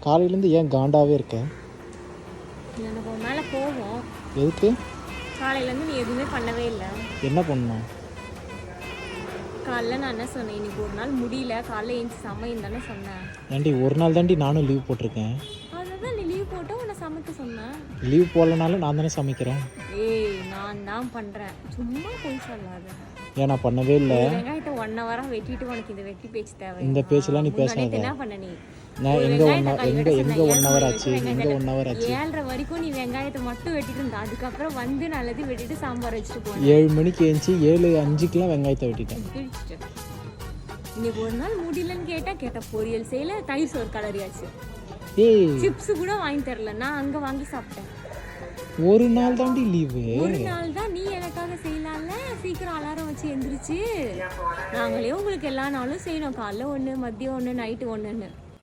காலையிலேருந்து ஏன் காண்டாவே இருக்க? எனக்கு உன் மேலே கோவம். எதுக்கு? காலையிலேருந்து நீ எதுவுமே பண்ணவே இல்லை. என்ன பண்ணணும்? காலைல நான் என்ன சொன்னேன், இன்னைக்கு ஒரு நாள் முடியல, காலைல ஏஞ்சி சமையல் தானே சொன்னேன். ஏன்டி ஒரு நாள் தாண்டி நானும் லீவ் போட்டிருக்கேன். அதுதான் நீ லீவ் போட்டு உன்னை சமைக்க சொன்னேன். லீவ் போடலனாலும் நான் தானே சமைக்கிறேன். ஏய் நான் தான் பண்ணுறேன், சும்மா போய் சொல்லாத. ஏன் நான் பண்ணவே இல்லை. வெங்காயத்தை 1 hour வெட்டிட்டு உனக்கு இந்த வெட்டி பேச்சு தேவை. இந்த பேச்செல்லாம் நீ பேசாத. என்ன பண்ண நீ? நான் எங்கே 1 hour ஆச்சு? எங்கே 1 hour ஆச்சு? 7:30 வரைக்கும் நீ வெங்காயத்தை மட்டும் வெட்டிட்டு இருந்தா, அதுக்கப்புறம் வந்து நல்லது வெட்டிட்டு சாம்பார் வச்சுட்டு போனேன். 7 மணிக்கு ஏஞ்சி 7:05க்குலாம் வெங்காயத்தை வெட்டிட்டேன். இன்னைக்கு ஒரு நாள் முடியலன்னு கேட்ட பொரியல் செய்யல, தயிர் சோறு கலரியாச்சு. ஏய் சிப்ஸ் கூட வாங்கி தரல, நான் அங்கே வாங்கி சாப்பிட்டேன். ஒரு நாள் தாண்டி லீவு. ஒரு நாள் தான் நீ எனக்காக செய்யலாம்ல, சீக்கிரம் அலாரம் வச்சு எந்திரிச்சு. நாங்களே உங்களுக்கு எல்லா நாளும் செய்யணும், காலைல 1, மதியம் 1, நைட்டு 1ன்னு.